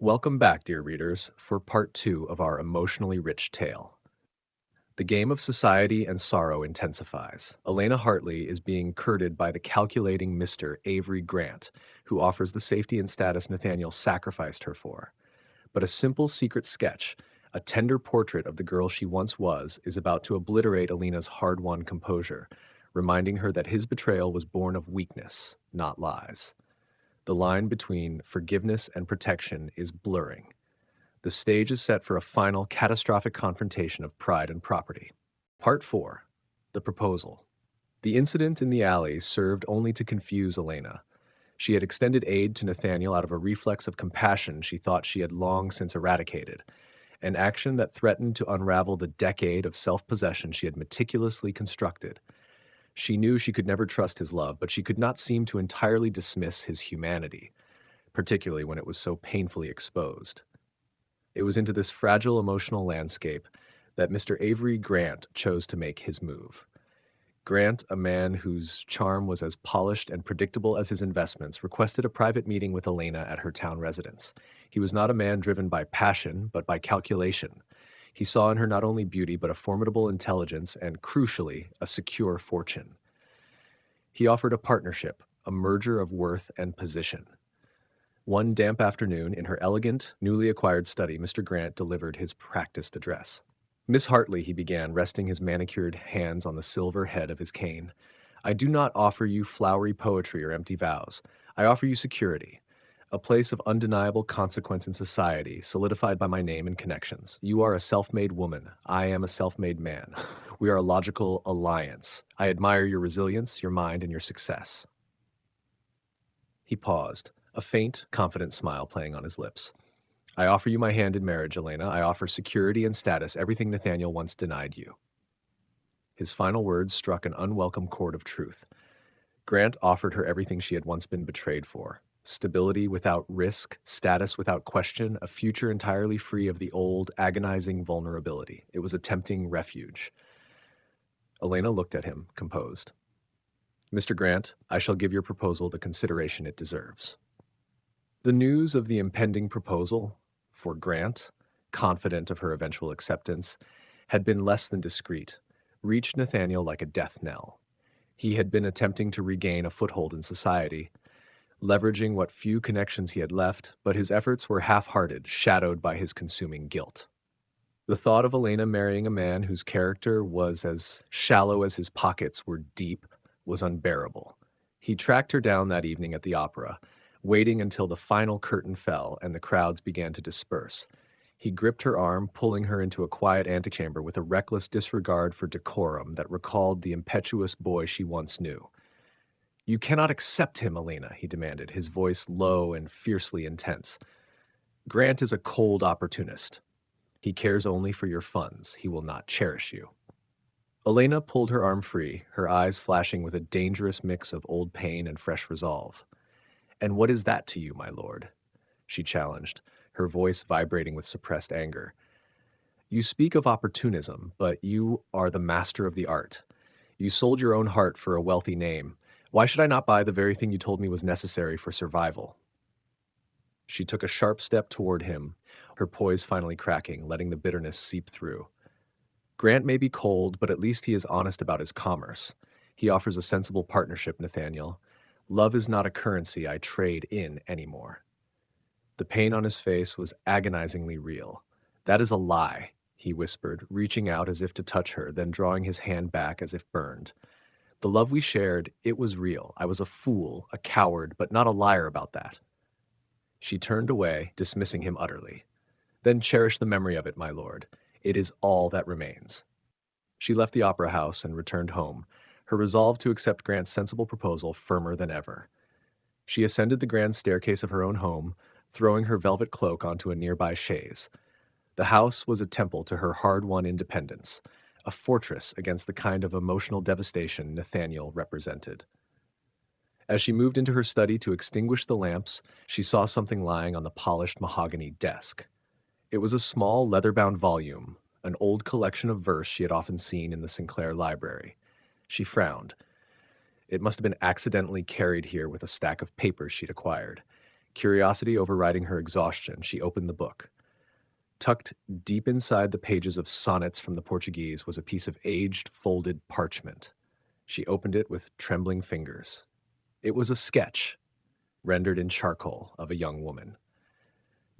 Welcome back, dear readers, for part 2 of our emotionally rich tale. The game of society and sorrow intensifies. Elena Hartley is being courted by the calculating Mr. Avery Grant, who offers the safety and status Nathaniel sacrificed her for. But a simple secret sketch, a tender portrait of the girl she once was, is about to obliterate Elena's hard-won composure, reminding her that his betrayal was born of weakness, not lies. The line between forgiveness and protection is blurring. The stage is set for a final catastrophic confrontation of pride and property. Part 4. The Proposal. The incident in the alley served only to confuse Elena. She had extended aid to Nathaniel out of a reflex of compassion she thought she had long since eradicated, an action that threatened to unravel the decade of self-possession she had meticulously constructed. She knew she could never trust his love, but she could not seem to entirely dismiss his humanity, particularly when it was so painfully exposed. It was into this fragile emotional landscape that Mr. Avery Grant chose to make his move. Grant, a man whose charm was as polished and predictable as his investments, requested a private meeting with Elena at her town residence. He was not a man driven by passion, but by calculation. He saw in her not only beauty, but a formidable intelligence and, crucially, a secure fortune. He offered a partnership, a merger of worth and position. One damp afternoon, in her elegant, newly acquired study, Mr. Grant delivered his practiced address. "Miss Hartley," he began, resting his manicured hands on the silver head of his cane, "I do not offer you flowery poetry or empty vows. I offer you security. A place of undeniable consequence in society, solidified by my name and connections. You are a self-made woman. I am a self-made man. We are a logical alliance. I admire your resilience, your mind, and your success." He paused, a faint, confident smile playing on his lips. "I offer you my hand in marriage, Elena. I offer security and status, everything Nathaniel once denied you." His final words struck an unwelcome chord of truth. Grant offered her everything she had once been betrayed for. Stability without risk, status without question, a future entirely free of the old, agonizing vulnerability. It was a tempting refuge. Elena looked at him, composed. "Mr. Grant, I shall give your proposal the consideration it deserves." The news of the impending proposal, for Grant, confident of her eventual acceptance, had been less than discreet, reached Nathaniel like a death knell. He had been attempting to regain a foothold in society, leveraging what few connections he had left, but his efforts were half-hearted, shadowed by his consuming guilt. The thought of Elena marrying a man whose character was as shallow as his pockets were deep was unbearable. He tracked her down that evening at the opera, waiting until the final curtain fell and the crowds began to disperse. He gripped her arm, pulling her into a quiet antechamber with a reckless disregard for decorum that recalled the impetuous boy she once knew. "You cannot accept him, Elena," he demanded, his voice low and fiercely intense. "Grant is a cold opportunist. He cares only for your funds. He will not cherish you." Elena pulled her arm free, her eyes flashing with a dangerous mix of old pain and fresh resolve. "And what is that to you, my lord?" she challenged, her voice vibrating with suppressed anger. "You speak of opportunism, but you are the master of the art. You sold your own heart for a wealthy name. Why should I not buy the very thing you told me was necessary for survival?" She took a sharp step toward him, her poise finally cracking, letting the bitterness seep through. "Grant may be cold, but at least he is honest about his commerce. He offers a sensible partnership, Nathaniel. Love is not a currency I trade in anymore." The pain on his face was agonizingly real. "That is a lie," he whispered, reaching out as if to touch her, then drawing his hand back as if burned. "The love we shared, it was real. I was a fool, a coward, but not a liar about that." She turned away, dismissing him utterly. "Then cherish the memory of it, my lord. It is all that remains." She left the opera house and returned home, her resolve to accept Grant's sensible proposal firmer than ever. She ascended the grand staircase of her own home, throwing her velvet cloak onto a nearby chaise. The house was a temple to her hard-won independence, a fortress against the kind of emotional devastation Nathaniel represented. As she moved into her study to extinguish the lamps, she saw something lying on the polished mahogany desk. It was a small leather-bound volume, an old collection of verse she had often seen in the Sinclair library. She frowned. It must have been accidentally carried here with a stack of papers she'd acquired. Curiosity overriding her exhaustion, she opened the book. Tucked deep inside the pages of sonnets from the Portuguese was a piece of aged, folded parchment. She opened it with trembling fingers. It was a sketch, rendered in charcoal, of a young woman.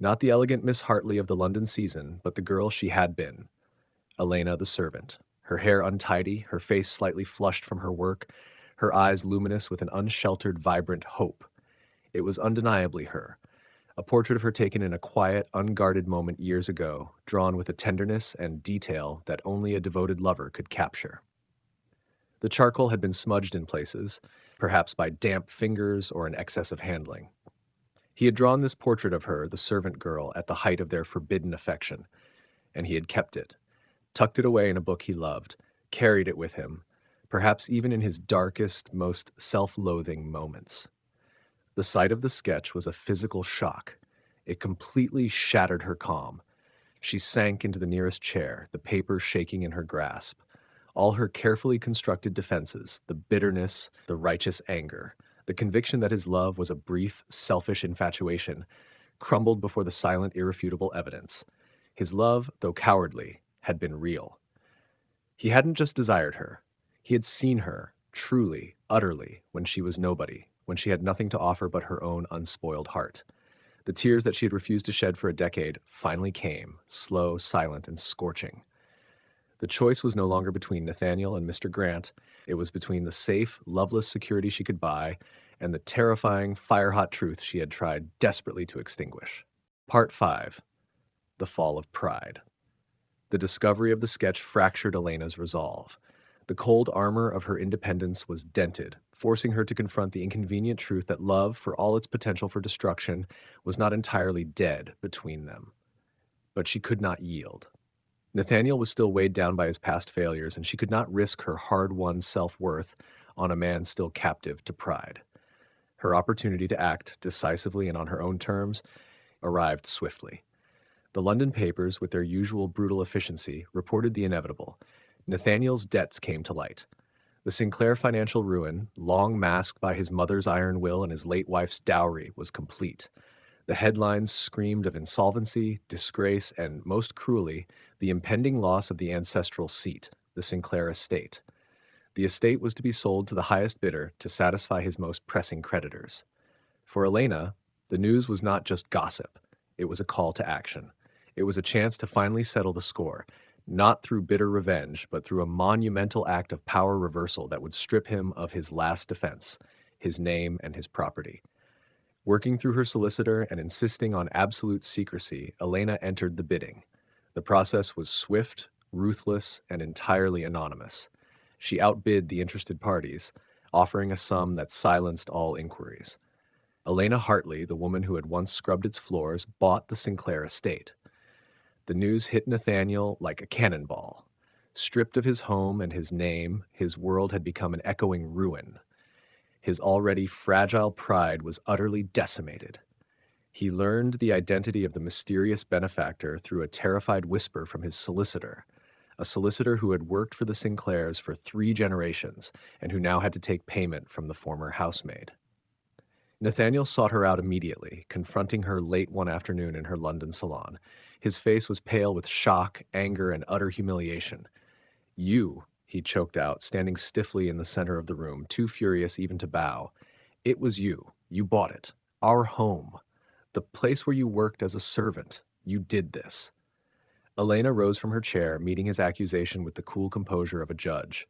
Not the elegant Miss Hartley of the London season, but the girl she had been, Elena the servant, her hair untidy, her face slightly flushed from her work, her eyes luminous with an unsheltered, vibrant hope. It was undeniably her, a portrait of her taken in a quiet, unguarded moment years ago, drawn with a tenderness and detail that only a devoted lover could capture. The charcoal had been smudged in places, perhaps by damp fingers or an excess of handling. He had drawn this portrait of her, the servant girl, at the height of their forbidden affection, and he had kept it, tucked it away in a book he loved, carried it with him, perhaps even in his darkest, most self-loathing moments. The sight of the sketch was a physical shock. It completely shattered her calm. She sank into the nearest chair, the paper shaking in her grasp. All her carefully constructed defenses, the bitterness, the righteous anger, the conviction that his love was a brief, selfish infatuation, crumbled before the silent, irrefutable evidence. His love, though cowardly, had been real. He hadn't just desired her. He had seen her, truly, utterly, when she was nobody, when she had nothing to offer but her own unspoiled heart. The tears that she had refused to shed for a decade finally came, slow, silent, and scorching. The choice was no longer between Nathaniel and Mr. Grant. It was between the safe, loveless security she could buy and the terrifying, fire-hot truth she had tried desperately to extinguish. Part 5. The Fall of Pride. The discovery of the sketch fractured Elena's resolve. The cold armor of her independence was dented, forcing her to confront the inconvenient truth that love, for all its potential for destruction, was not entirely dead between them. But she could not yield. Nathaniel was still weighed down by his past failures, and she could not risk her hard-won self-worth on a man still captive to pride. Her opportunity to act decisively and on her own terms arrived swiftly. The London papers, with their usual brutal efficiency, reported the inevitable. Nathaniel's debts came to light. The Sinclair financial ruin, long masked by his mother's iron will and his late wife's dowry, was complete. The headlines screamed of insolvency, disgrace, and, most cruelly, the impending loss of the ancestral seat, the Sinclair estate. The estate was to be sold to the highest bidder to satisfy his most pressing creditors. For Elena, the news was not just gossip. It was a call to action. It was a chance to finally settle the score, not through bitter revenge, but through a monumental act of power reversal that would strip him of his last defense, his name and his property. Working through her solicitor and insisting on absolute secrecy, Elena entered the bidding. The process was swift, ruthless, and entirely anonymous. She outbid the interested parties, offering a sum that silenced all inquiries. Elena Hartley, the woman who had once scrubbed its floors, bought the Sinclair estate. The news hit Nathaniel like a cannonball. Stripped of his home and his name, his world had become an echoing ruin. His already fragile pride was utterly decimated. He learned the identity of the mysterious benefactor through a terrified whisper from his solicitor, a solicitor who had worked for the Sinclairs for 3 generations and who now had to take payment from the former housemaid. Nathaniel sought her out immediately, confronting her late one afternoon in her London salon. His face was pale with shock, anger, and utter humiliation. "You," he choked out, standing stiffly in the center of the room, too furious even to bow. "It was you. You bought it. Our home. The place where you worked as a servant. You did this." Elena rose from her chair, meeting his accusation with the cool composure of a judge.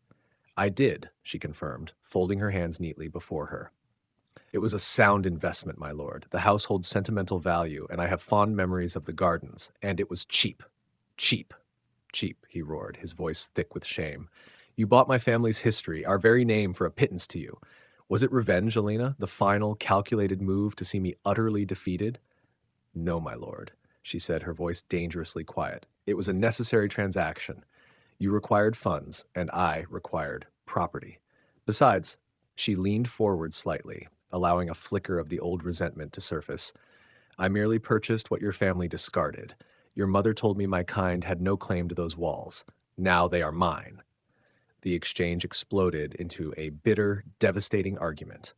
"I did," she confirmed, folding her hands neatly before her. "It was a sound investment, my lord. The house holds sentimental value, and I have fond memories of the gardens. And it was cheap. Cheap. Cheap," he roared, his voice thick with shame. "You bought my family's history, our very name, for a pittance to you. Was it revenge, Elena, the final, calculated move to see me utterly defeated?" "No, my lord," she said, her voice dangerously quiet. "It was a necessary transaction. You required funds, and I required property. Besides," she leaned forward slightly, allowing a flicker of the old resentment to surface, "I merely purchased what your family discarded. Your mother told me my kind had no claim to those walls. Now they are mine." The exchange exploded into a bitter, devastating argument.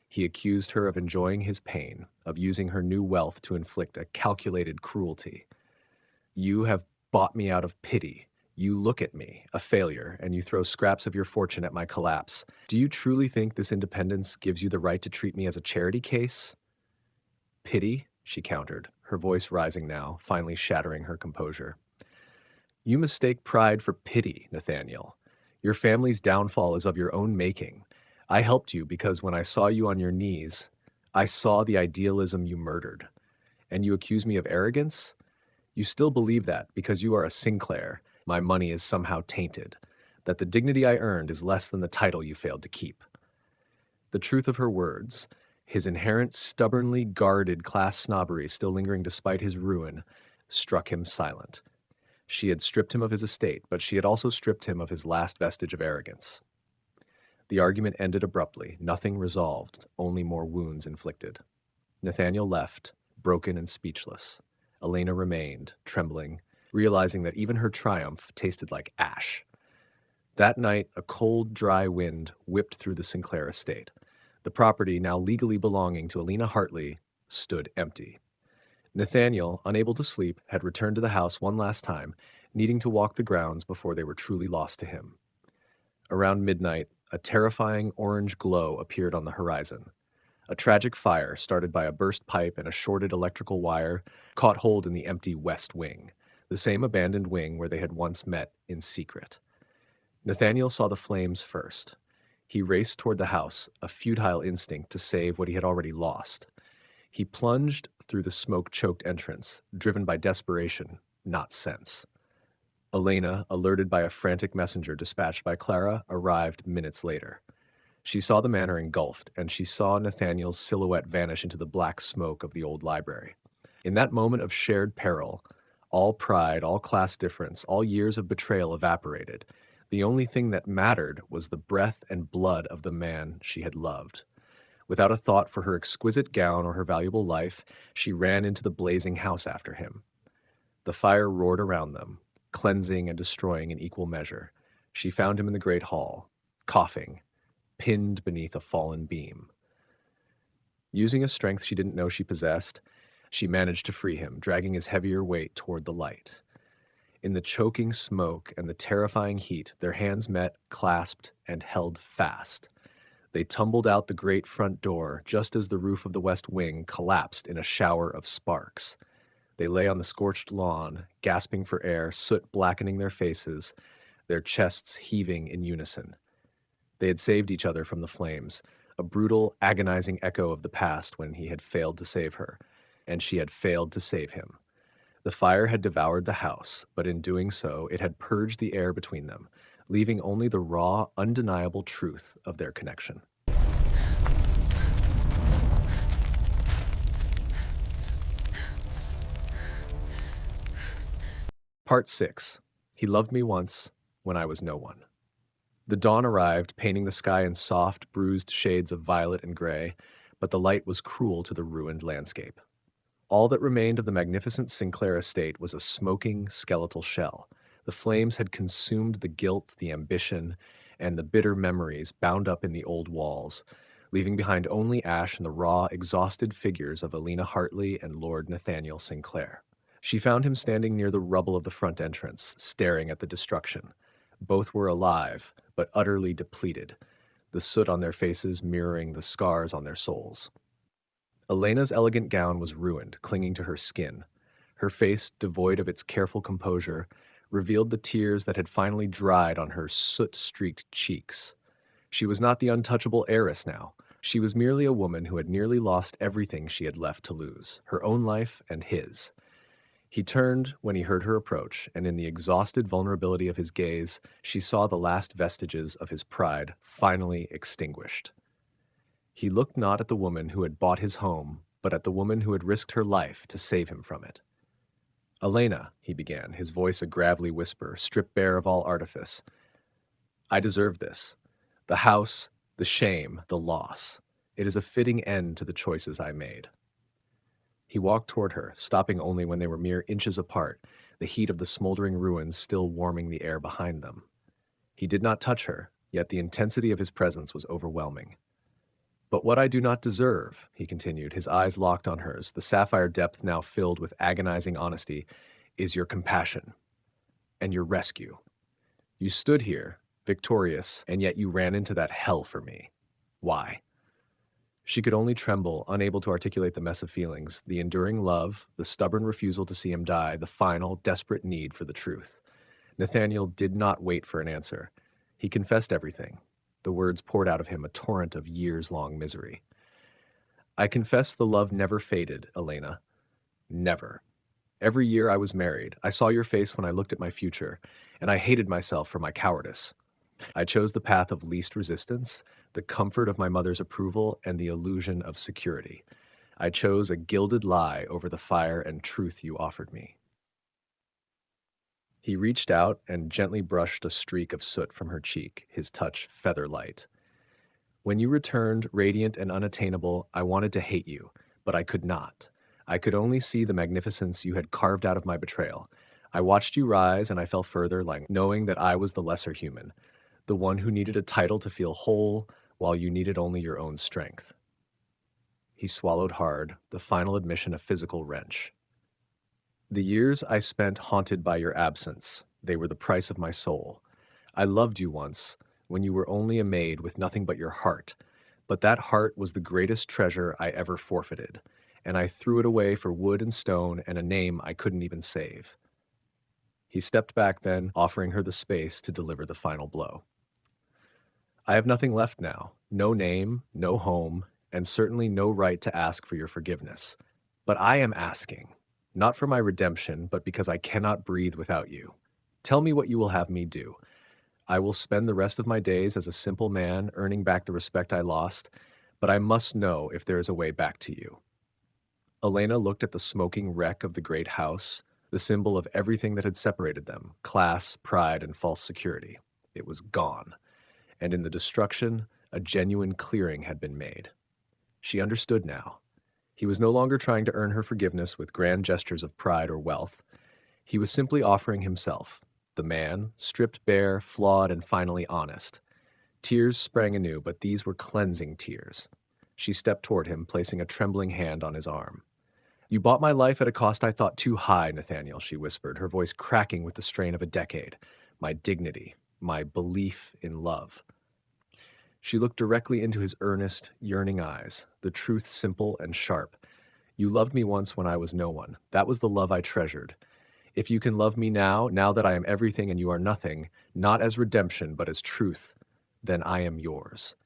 He accused her of enjoying his pain, of using her new wealth to inflict a calculated cruelty. You have bought me out of pity. You look at me, a failure, and you throw scraps of your fortune at my collapse. Do you truly think this independence gives you the right to treat me as a charity case? Pity, she countered, her voice rising now, finally shattering her composure. You mistake pride for pity, Nathaniel. Your family's downfall is of your own making. I helped you because when I saw you on your knees, I saw the idealism you murdered. And you accuse me of arrogance? You still believe that because you are a Sinclair, my money is somehow tainted, that the dignity I earned is less than the title you failed to keep. The truth of her words, his inherent stubbornly guarded class snobbery still lingering despite his ruin, struck him silent. She had stripped him of his estate, but she had also stripped him of his last vestige of arrogance. The argument ended abruptly, nothing resolved, only more wounds inflicted. Nathaniel left, broken and speechless. Elena remained, trembling, realizing that even her triumph tasted like ash. That night, a cold, dry wind whipped through the Sinclair estate. The property, now legally belonging to Elena Hartley, stood empty. Nathaniel, unable to sleep, had returned to the house one last time, needing to walk the grounds before they were truly lost to him. Around midnight, a terrifying orange glow appeared on the horizon. A tragic fire, started by a burst pipe and a shorted electrical wire, caught hold in the empty west wing, the same abandoned wing where they had once met in secret. Nathaniel saw the flames first. He raced toward the house, a futile instinct to save what he had already lost. He plunged through the smoke-choked entrance, driven by desperation, not sense. Elena, alerted by a frantic messenger dispatched by Clara, arrived minutes later. She saw the manor engulfed, and she saw Nathaniel's silhouette vanish into the black smoke of the old library. In that moment of shared peril, all pride, all class difference, all years of betrayal evaporated. The only thing that mattered was the breath and blood of the man she had loved. Without a thought for her exquisite gown or her valuable life, she ran into the blazing house after him. The fire roared around them, cleansing and destroying in equal measure. She found him in the great hall, coughing, pinned beneath a fallen beam. Using a strength she didn't know she possessed, she managed to free him, dragging his heavier weight toward the light. In the choking smoke and the terrifying heat, their hands met, clasped, and held fast. They tumbled out the great front door just as the roof of the west wing collapsed in a shower of sparks. They lay on the scorched lawn, gasping for air, soot blackening their faces, their chests heaving in unison. They had saved each other from the flames, a brutal, agonizing echo of the past when he had failed to save her, and she had failed to save him. The fire had devoured the house, but in doing so, it had purged the air between them, leaving only the raw, undeniable truth of their connection. Part 6. He loved me once when I was no one. The dawn arrived, painting the sky in soft, bruised shades of violet and gray, but the light was cruel to the ruined landscape. All that remained of the magnificent Sinclair estate was a smoking, skeletal shell. The flames had consumed the guilt, the ambition, and the bitter memories bound up in the old walls, leaving behind only ash and the raw, exhausted figures of Elena Hartley and Lord Nathaniel Sinclair. She found him standing near the rubble of the front entrance, staring at the destruction. Both were alive, but utterly depleted, the soot on their faces mirroring the scars on their souls. Elena's elegant gown was ruined, clinging to her skin. Her face, devoid of its careful composure, revealed the tears that had finally dried on her soot-streaked cheeks. She was not the untouchable heiress now. She was merely a woman who had nearly lost everything she had left to lose, her own life and his. He turned when he heard her approach, and in the exhausted vulnerability of his gaze, she saw the last vestiges of his pride finally extinguished. He looked not at the woman who had bought his home, but at the woman who had risked her life to save him from it. "Elena," he began, his voice a gravelly whisper, stripped bare of all artifice. "I deserve this. The house, the shame, the loss. It is a fitting end to the choices I made." He walked toward her, stopping only when they were mere inches apart, the heat of the smoldering ruins still warming the air behind them. He did not touch her, yet the intensity of his presence was overwhelming. But what I do not deserve, he continued, his eyes locked on hers, the sapphire depth now filled with agonizing honesty, is your compassion and your rescue. You stood here, victorious, and yet you ran into that hell for me. Why? She could only tremble, unable to articulate the mess of feelings, the enduring love, the stubborn refusal to see him die, the final, desperate need for the truth. Nathaniel did not wait for an answer. He confessed everything. The words poured out of him, a torrent of years-long misery. I confess the love never faded, Elena. Never. Every year I was married, I saw your face when I looked at my future, and I hated myself for my cowardice. I chose the path of least resistance, the comfort of my mother's approval, and the illusion of security. I chose a gilded lie over the fire and truth you offered me. He reached out and gently brushed a streak of soot from her cheek, his touch feather-light. When you returned, radiant and unattainable, I wanted to hate you, but I could not. I could only see the magnificence you had carved out of my betrayal. I watched you rise, and I fell further, like knowing that I was the lesser human, the one who needed a title to feel whole, while you needed only your own strength. He swallowed hard, the final admission a physical wrench. The years I spent haunted by your absence, they were the price of my soul. I loved you once, when you were only a maid with nothing but your heart, but that heart was the greatest treasure I ever forfeited, and I threw it away for wood and stone and a name I couldn't even save. He stepped back then, offering her the space to deliver the final blow. I have nothing left now, no name, no home, and certainly no right to ask for your forgiveness. But I am asking, not for my redemption, but because I cannot breathe without you. Tell me what you will have me do. I will spend the rest of my days as a simple man, earning back the respect I lost, but I must know if there is a way back to you. Elena looked at the smoking wreck of the great house, the symbol of everything that had separated them, class, pride, and false security. It was gone, and in the destruction, a genuine clearing had been made. She understood now. He was no longer trying to earn her forgiveness with grand gestures of pride or wealth. He was simply offering himself, the man, stripped bare, flawed, and finally honest. Tears sprang anew, but these were cleansing tears. She stepped toward him, placing a trembling hand on his arm. You bought my life at a cost I thought too high, Nathaniel, she whispered, her voice cracking with the strain of a decade. My dignity, my belief in love. She looked directly into his earnest, yearning eyes, the truth simple and sharp. You loved me once when I was no one. That was the love I treasured. If you can love me now, now that I am everything and you are nothing, not as redemption but as truth, then I am yours.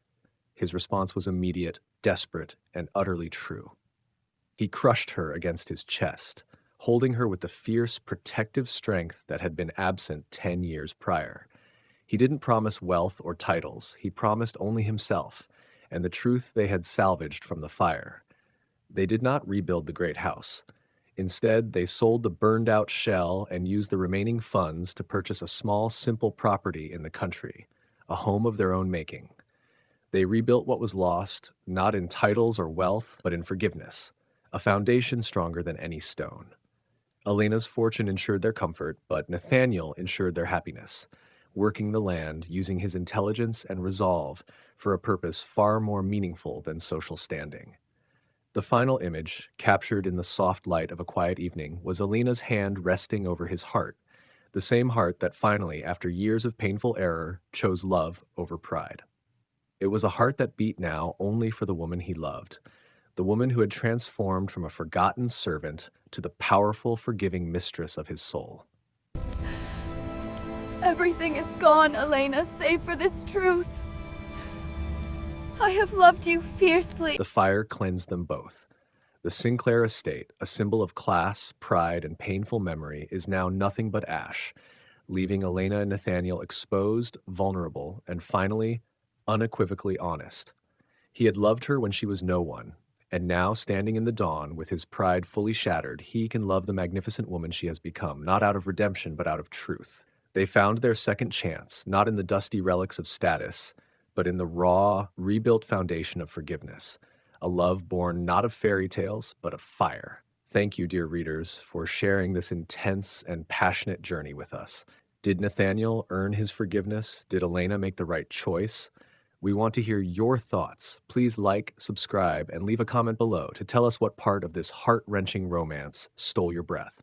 His response was immediate, desperate, and utterly true. He crushed her against his chest, holding her with the fierce, protective strength that had been absent 10 years prior. He didn't promise wealth or titles. He promised only himself, and the truth they had salvaged from the fire. They did not rebuild the great house. Instead, they sold the burned-out shell and used the remaining funds to purchase a small, simple property in the country, a home of their own making. They rebuilt what was lost, not in titles or wealth, but in forgiveness, a foundation stronger than any stone. Elena's fortune ensured their comfort, but Nathaniel ensured their happiness, working the land, using his intelligence and resolve for a purpose far more meaningful than social standing. The final image, captured in the soft light of a quiet evening, was Elena's hand resting over his heart, the same heart that finally, after years of painful error, chose love over pride. It was a heart that beat now only for the woman he loved, the woman who had transformed from a forgotten servant to the powerful, forgiving mistress of his soul. Everything is gone, Elena, save for this truth. I have loved you fiercely. The fire cleansed them both. The Sinclair estate, a symbol of class, pride, and painful memory, is now nothing but ash, leaving Elena and Nathaniel exposed, vulnerable, and finally, unequivocally honest. He had loved her when she was no one, and now, standing in the dawn, with his pride fully shattered, he can love the magnificent woman she has become, not out of redemption, but out of truth. They found their second chance, not in the dusty relics of status, but in the raw, rebuilt foundation of forgiveness, a love born not of fairy tales, but of fire. Thank you, dear readers, for sharing this intense and passionate journey with us. Did Nathaniel earn his forgiveness? Did Elena make the right choice? We want to hear your thoughts. Please like, subscribe, and leave a comment below to tell us what part of this heart-wrenching romance stole your breath.